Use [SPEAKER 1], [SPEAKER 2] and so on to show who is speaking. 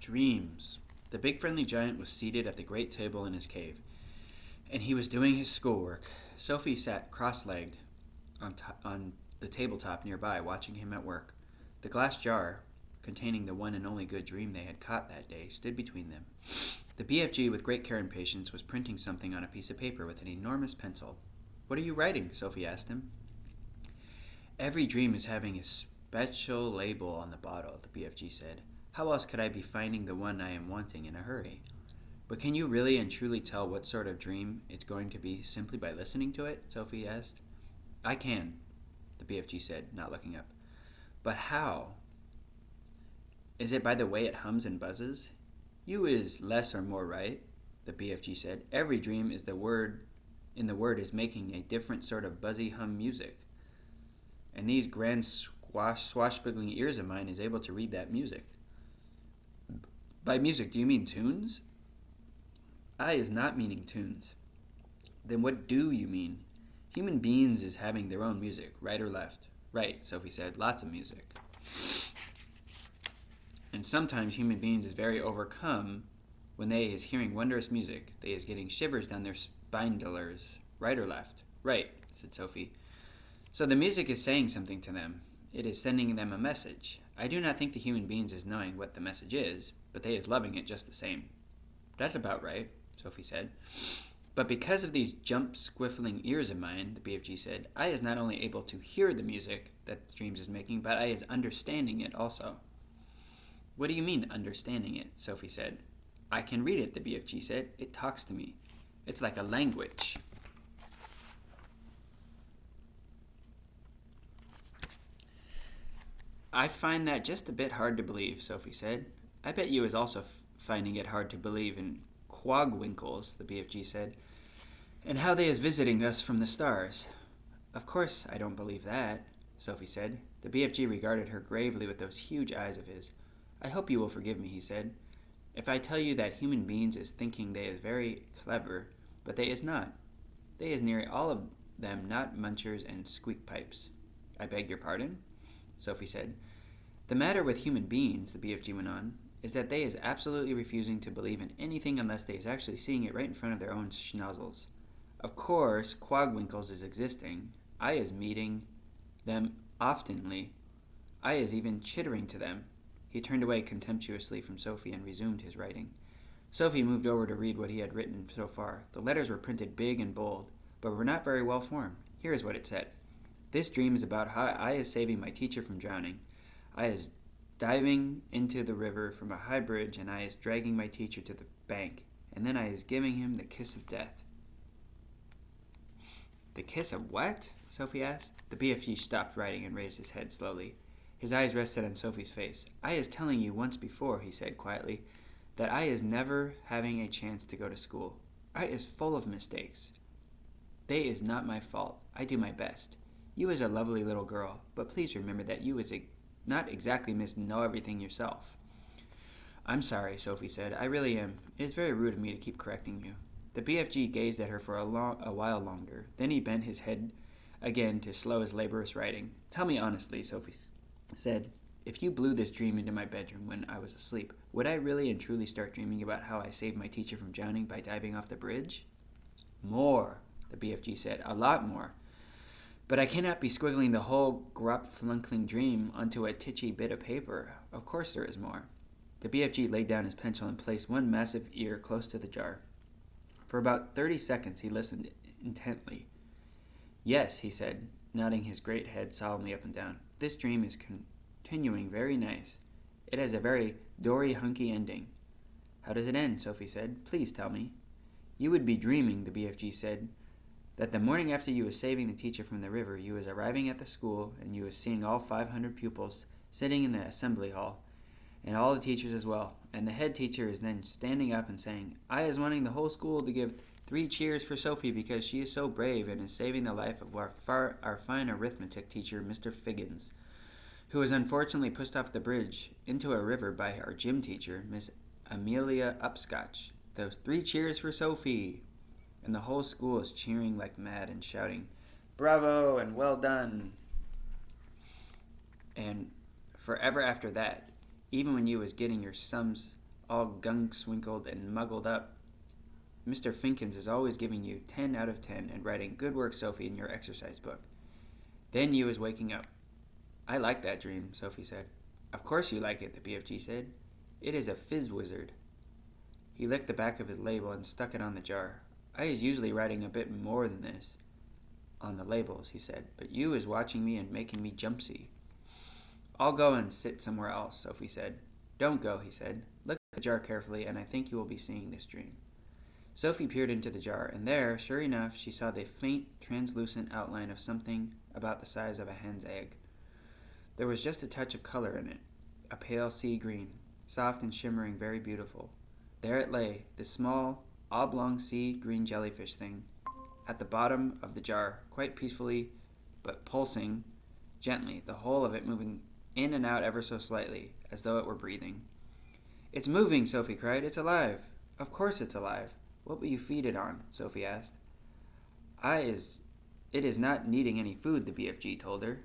[SPEAKER 1] Dreams. The big friendly giant was seated at the great table in his cave, and he was doing his schoolwork. Sophie sat cross-legged on the tabletop nearby, watching him at work. The glass jar, containing the one and only good dream they had caught that day, stood between them. The BFG, with great care and patience, was printing something on a piece of paper with an enormous pencil. "What are you writing?" Sophie asked him. "Every dream is having a special label on the bottle," the BFG said. "How else could I be finding the one I am wanting in a hurry?" "But can you really and truly tell what sort of dream it's going to be simply by listening to it?" Sophie asked. "I can," the BFG said, not looking up. "But how? Is it by the way it hums and buzzes?" "You is less or more right," the BFG said. "Every dream is the word is making a different sort of buzzy hum music. And these grand swashbuckling ears of mine is able to read that music." "By music, do you mean tunes?" "I is not meaning tunes." "Then what do you mean?" "Human beings is having their own music, right or left." "Right," Sophie said. "Lots of music. And sometimes human beings is very overcome when they is hearing wondrous music. They is getting shivers down their spindlers. Right or left?" "Right," said Sophie. "So the music is saying something to them. It is sending them a message. I do not think the human beings is knowing what the message is, but they is loving it just the same." "That's about right," Sophie said. "But because of these jump-squiffling ears of mine," the BFG said, "I is not only able to hear the music that the dreams is making, but I is understanding it also." "What do you mean, understanding it?" Sophie said. "I can read it," the BFG said. "It talks to me. It's like a language." "I find that just a bit hard to believe," Sophie said. "I bet you is also finding it hard to believe in quagwinkles," the BFG said, "and how they is visiting us from the stars." "Of course I don't believe that," Sophie said. The BFG regarded her gravely with those huge eyes of his. "I hope you will forgive me," he said, "if I tell you that human beings is thinking they is very clever, but they is not. They is nearly all of them not munchers and squeak pipes." "I beg your pardon?" Sophie said. "The matter with human beings," the BFG went on, "is that they is absolutely refusing to believe in anything unless they is actually seeing it right in front of their own schnozzles. Of course, quagwinkles is existing. I is meeting them oftenly. I is even chittering to them." He turned away contemptuously from Sophie and resumed his writing. Sophie moved over to read what he had written so far. The letters were printed big and bold, but were not very well formed. Here is what it said. "This dream is about how I is saving my teacher from drowning. I is diving into the river from a high bridge, and I is dragging my teacher to the bank, and then I is giving him the kiss of death." "The kiss of what?" Sophie asked. The BFG stopped writing and raised his head slowly. His eyes rested on Sophie's face. "I is telling you once before," he said quietly, "that I is never having a chance to go to school. I is full of mistakes. They is not my fault. I do my best. You is a lovely little girl, but please remember that you is not exactly miss know everything yourself." "I'm sorry," Sophie said. "I really am. It is very rude of me to keep correcting you." The BFG gazed at her for a while longer. Then he bent his head again to slow his laborious writing. "Tell me honestly," Sophie said, "if you blew this dream into my bedroom when I was asleep, would I really and truly start dreaming about how I saved my teacher from drowning by diving off the bridge?" "More," the BFG said. "A lot more. But I cannot be squiggling the whole grop-flunkling dream onto a titchy bit of paper. Of course there is more." The BFG laid down his pencil and placed one massive ear close to the jar. For about 30 seconds he listened intently. "Yes," he said, nodding his great head solemnly up and down. "This dream is continuing very nice. It has a very dory-hunky ending." "How does it end?" Sophie said. "Please tell me." "You would be dreaming," the BFG said, "that the morning after you was saving the teacher from the river, you was arriving at the school, and you was seeing all 500 pupils sitting in the assembly hall, and all the teachers as well, and the head teacher is then standing up and saying, 'I is wanting the whole school to give 3 cheers for Sophie because she is so brave and is saving the life of our fine arithmetic teacher, Mr. Figgins, who was unfortunately pushed off the bridge into a river by our gym teacher, Miss Amelia Upscotch. Those 3 cheers for Sophie!' And the whole school is cheering like mad and shouting, 'Bravo!' and 'Well done!' And forever after that, even when you was getting your sums all gunk-swinkled and muggled up. Mr. Finkins is always giving you 10 out of 10 and writing, "Good work, Sophie," in your exercise book. Then you was waking up. "I like that dream," Sophie said. "Of course you like it," the BFG said. "It is a fizz wizard." He licked the back of his label and stuck it on the jar. "I is usually writing a bit more than this on the labels," he said, "but you is watching me and making me jumpsy." "I'll go and sit somewhere else," Sophie said. "Don't go," he said. "Look at the jar carefully, and I think you will be seeing this dream." Sophie peered into the jar, and there, sure enough, she saw the faint, translucent outline of something about the size of a hen's egg. There was just a touch of color in it, a pale sea green, soft and shimmering, very beautiful. There it lay, this small, oblong sea green jellyfish thing, at the bottom of the jar, quite peacefully, but pulsing gently, the whole of it moving in and out ever so slightly, as though it were breathing. "It's moving," Sophie cried. "It's alive." "Of course it's alive. What will you feed it on?" Sophie asked. It is not needing any food," the BFG told her.